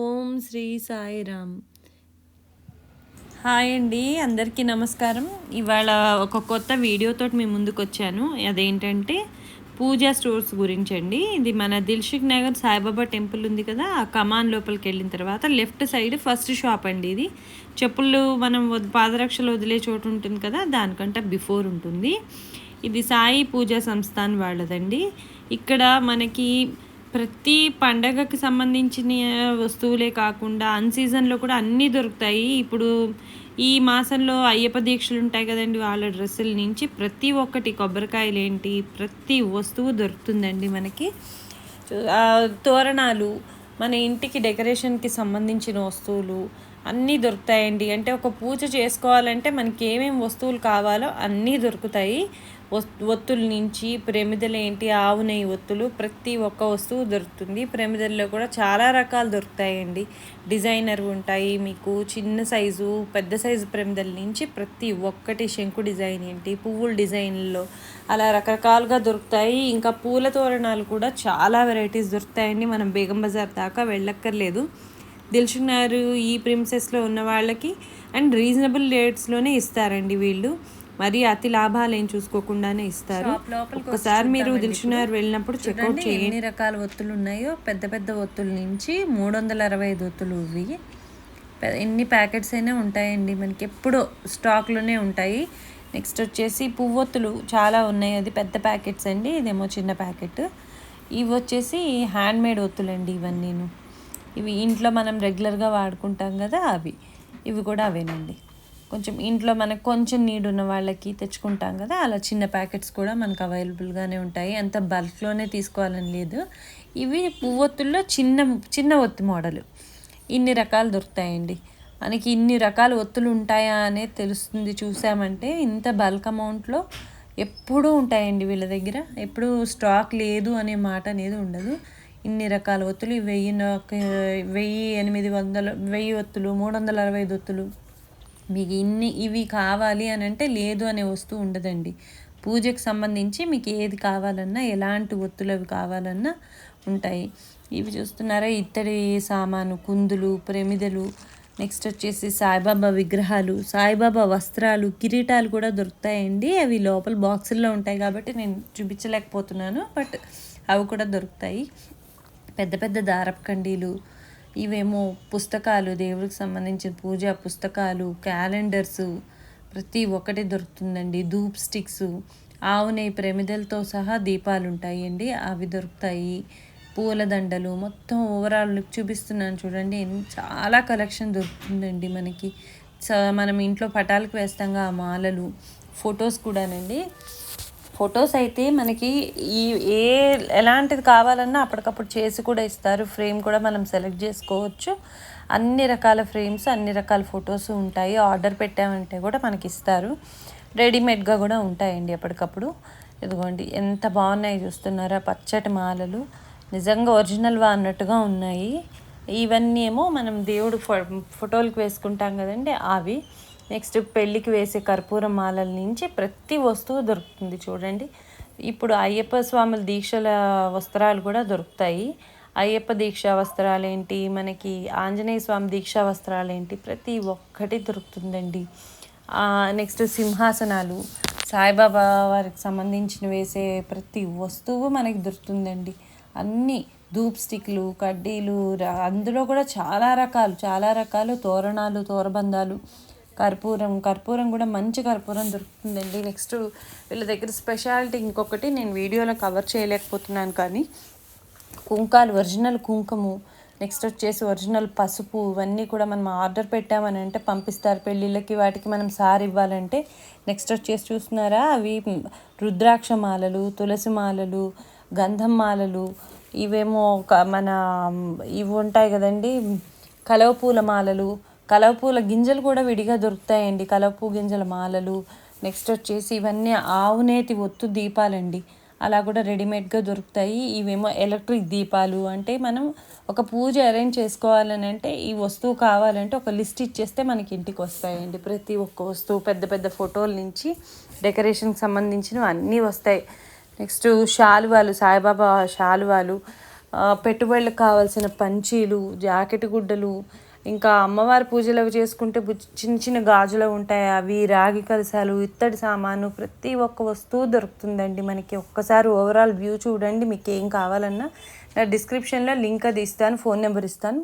ఓం Shri Sairam. Hi అండి, అందరికీ నమస్కారం. ఇవాళ ఒక కొత్త వీడియోతో మీ ముందుకు వచ్చాను. అదేంటంటే పూజా స్టోర్స్ గురించి అండి. ఇది మన దిల్సుఖ్ నగర్ సాయిబాబా టెంపుల్ ఉంది కదా, ఆ కమాన్ లోపలికి వెళ్ళిన తర్వాత లెఫ్ట్ సైడ్ ఫస్ట్ షాప్ అండి. ఇది చెప్పులు మనం పాదరక్షలు వదిలే చోటు ఉంటుంది కదా, దానికంటే బిఫోర్ ఉంటుంది. ఇది సాయి పూజా సంస్థాన్ వాళ్ళదండి. ఇక్కడ మనకి ప్రతి పండగకి సంబంధించిన వస్తువులే కాకుండా అన్సీజన్లో కూడా అన్నీ దొరుకుతాయి. ఇప్పుడు ఈ మాసంలో అయ్యప్ప దీక్షలు ఉంటాయి కదండి, వాళ్ళ డ్రెస్సుల నుంచి ప్రతి ఒక్కటి, కొబ్బరికాయలు ఏంటి, ప్రతి వస్తువు దొరుకుతుందండి మనకి. తోరణాలు, మన ఇంటికి డెకరేషన్కి సంబంధించిన వస్తువులు అన్నీ దొరుకుతాయండి. అంటే ఒక పూజ చేసుకోవాలంటే మనకి ఏమేమి వస్తువులు కావాలో అన్నీ దొరుకుతాయి. ఒత్తుల నుంచి ప్రమిదలు ఏంటి, ఆవు నెయ్యి ఒత్తులు, ప్రతి ఒక్క వస్తువు దొరుకుతుంది. ప్రమిదల్లో కూడా చాలా రకాలు దొరుకుతాయండి. డిజైనర్ ఉంటాయి, మీకు చిన్న సైజు పెద్ద సైజు ప్రమిదల నుంచి ప్రతి ఒక్కటి, శంకు డిజైన్ ఏంటి, పువ్వుల డిజైన్లో అలా రకరకాలుగా దొరుకుతాయి. ఇంకా పూల తోరణాలు కూడా చాలా వెరైటీస్ దొరుకుతాయండి. మనం బేగం బజార్ దాకా వెళ్ళక్కర్లేదు. దిల్సుఖ్ నగర్ ఈ ప్రిన్సెస్లో ఉన్న వాళ్ళకి అండ్ రీజనబుల్ రేట్స్లోనే ఇస్తారండి వీళ్ళు. మరి అతి లాభాలు ఏం చూసుకోకుండానే ఇస్తారు. ఒకసారి మీరు దిల్సుఖ్ నగర్ వెళ్ళినప్పుడు చెక్అవుట్ చేయండి. ఎన్ని రకాల ఒత్తులు ఉన్నాయో, పెద్ద పెద్ద ఒత్తుల నుంచి 365 ఒత్తులు ఇవి. ఎన్ని ప్యాకెట్స్ అయినా ఉంటాయండి మనకి, ఎప్పుడో స్టాక్లోనే ఉంటాయి. నెక్స్ట్ వచ్చేసి పువ్వొత్తులు చాలా ఉన్నాయి, అది పెద్ద ప్యాకెట్స్ అండి, ఇదేమో చిన్న ప్యాకెట్. ఇవి వచ్చేసి హ్యాండ్మేడ్ ఒత్తులండి ఇవన్నీను. ఇవి ఇంట్లో మనం రెగ్యులర్గా వాడుకుంటాం కదా, అవి ఇవి కూడా అవేనండి. కొంచెం ఇంట్లో మనకు కొంచెం నీడ్ ఉన్న వాళ్ళకి తెచ్చుకుంటాం కదా, అలా చిన్న ప్యాకెట్స్ కూడా మనకు అవైలబుల్గానే ఉంటాయి. అంత బల్క్లోనే తీసుకోవాలని లేదు. ఇవి పువ్వొత్తుల్లో చిన్న చిన్న ఒత్తి మోడలు. ఇన్ని రకాలు దొరుకుతాయండి మనకి. ఇన్ని రకాల ఒత్తులు ఉంటాయా అనేది తెలుస్తుంది చూసామంటే. ఇంత బల్క్ అమౌంట్లో ఎప్పుడూ ఉంటాయండి వీళ్ళ దగ్గర, ఎప్పుడూ స్టాక్ లేదు అనే మాట అనేది ఉండదు. ఇన్ని రకాల ఒత్తులు, 1000 ఒత్తులు, 365 ఒత్తులు. మీకు ఇవి కావాలి అని అంటే లేదు అనే వస్తువు ఉండదండి. పూజకు సంబంధించి మీకు ఏది కావాలన్నా, ఎలాంటి ఒత్తులు అవి కావాలన్నా ఉంటాయి. ఇవి చూస్తున్నారా, ఇత్తడి సామాను, కుందులు, ప్రమిదలు. నెక్స్ట్ వచ్చేసి సాయిబాబా విగ్రహాలు, సాయిబాబా వస్త్రాలు, కిరీటాలు కూడా దొరుకుతాయండి. అవి లోపల బాక్సుల్లో ఉంటాయి కాబట్టి నేను చూపించలేకపోతున్నాను, బట్ అవి కూడా దొరుకుతాయి. పెద్ద పెద్ద దారపు కండీలు, ఇవేమో పుస్తకాలు, దేవుడికి సంబంధించిన పూజా పుస్తకాలు, క్యాలెండర్సు, ప్రతి ఒక్కటి దొరుకుతుందండి. ధూప్ స్టిక్స్, ఆవు నెయ్యి ప్రమిదలతో సహా దీపాలు ఉంటాయండి, అవి దొరుకుతాయి. పూలదండలు, మొత్తం ఓవరాల్ లుక్ చూపిస్తున్నాను చూడండి. చాలా కలెక్షన్ దొరుకుతుందండి మనకి. మనం ఇంట్లో పటాలకు వేస్తాంగా ఆ మాలలు, ఫొటోస్ కూడానండి. ఫొటోస్ అయితే మనకి ఎలాంటిది కావాలన్నా అప్పటికప్పుడు చేసి కూడా ఇస్తారు. ఫ్రేమ్ కూడా మనం సెలెక్ట్ చేసుకోవచ్చు. అన్ని రకాల ఫ్రేమ్స్, అన్ని రకాల ఫొటోస్ ఉంటాయి. ఆర్డర్ పెట్టామంటే కూడా మనకి ఇస్తారు. రెడీమేడ్గా కూడా ఉంటాయండి అప్పటికప్పుడు. ఇదిగోండి ఎంత బాగున్నాయి చూస్తున్నారా, పచ్చటి మాలలు, నిజంగా ఒరిజినల్వా అన్నట్టుగా ఉన్నాయి. ఇవన్నీ ఏమో మనం దేవుడు ఫోటోలకు వేసుకుంటాం కదండి, అవి. నెక్స్ట్ పెళ్ళికి వేసే కర్పూర మాలల నుంచి ప్రతి వస్తువు దొరుకుతుంది చూడండి. ఇప్పుడు అయ్యప్ప స్వాముల దీక్షల వస్త్రాలు కూడా దొరుకుతాయి. అయ్యప్ప దీక్షా వస్త్రాలు ఏంటి, మనకి ఆంజనేయ స్వామి దీక్షా వస్త్రాలు ఏంటి, ప్రతి ఒక్కటి దొరుకుతుందండి. నెక్స్ట్ సింహాసనాలు, సాయిబాబా వారికి సంబంధించిన వేసే ప్రతి వస్తువు మనకి దొరుకుతుందండి. అన్నీ ధూప్ స్టిక్లు, కడ్డీలు, అందులో కూడా చాలా రకాలు తోరణాలు, తోరబంధాలు, కర్పూరం కూడా మంచి కర్పూరం దొరుకుతుందండి. నెక్స్ట్ వీళ్ళ దగ్గర స్పెషాలిటీ ఇంకొకటి, నేను వీడియోలో కవర్ చేయలేకపోతున్నాను కానీ, కుంకాలు, ఒరిజినల్ కుంకుము, నెక్స్ట్ వచ్చేసి ఒరిజినల్ పసుపు, ఇవన్నీ కూడా మనం ఆర్డర్ పెట్టామని అంటే పంపిస్తారు. పెళ్ళిళ్ళకి వాటికి మనం సారి ఇవ్వాలంటే. నెక్స్ట్ వచ్చేసి చూస్తున్నారా, అవి రుద్రాక్ష మాలలు, తులసి మాలలు, గంధం మాలలు, ఇవేమో మన ఇవి ఉంటాయి కదండి, కలవపూల మాలలు, కలవపూల గింజలు కూడా విడిగా దొరుకుతాయండి, కలవపూ గింజల మాలలు. నెక్స్ట్ వచ్చేసి ఇవన్నీ ఆవునేతి ఒత్తు దీపాలండి, అలా కూడా రెడీమేడ్గా దొరుకుతాయి. ఇవేమో ఎలక్ట్రిక్ దీపాలు. అంటే మనం ఒక పూజ అరేంజ్ చేసుకోవాలని అంటే ఈ వస్తువు కావాలంటే ఒక లిస్ట్ ఇచ్చేస్తే మనకి ఇంటికి వస్తాయండి. ప్రతి ఒక్క వస్తువు, పెద్ద పెద్ద ఫోటోల నుంచి డెకరేషన్కి సంబంధించినవి అన్నీ వస్తాయి. నెక్స్ట్ శాలువాలు, సాయిబాబా శాలువాలు, పెట్టుబడులకు కావాల్సిన పంచీలు, జాకెట్ గుడ్డలు, ఇంకా అమ్మవారి పూజలు అవి చేసుకుంటే చిన్న చిన్న గాజులు ఉంటాయి, అవి రాగి కలశాలు, ఇత్తడి సామాను, ప్రతి ఒక్క వస్తువు దొరుకుతుందండి మనకి. ఒక్కసారి ఓవరాల్ వ్యూ చూడండి. మీకు ఏం కావాలన్నా నా డిస్క్రిప్షన్లో లింక్ అది ఇస్తాను, ఫోన్ నెంబర్ ఇస్తాను,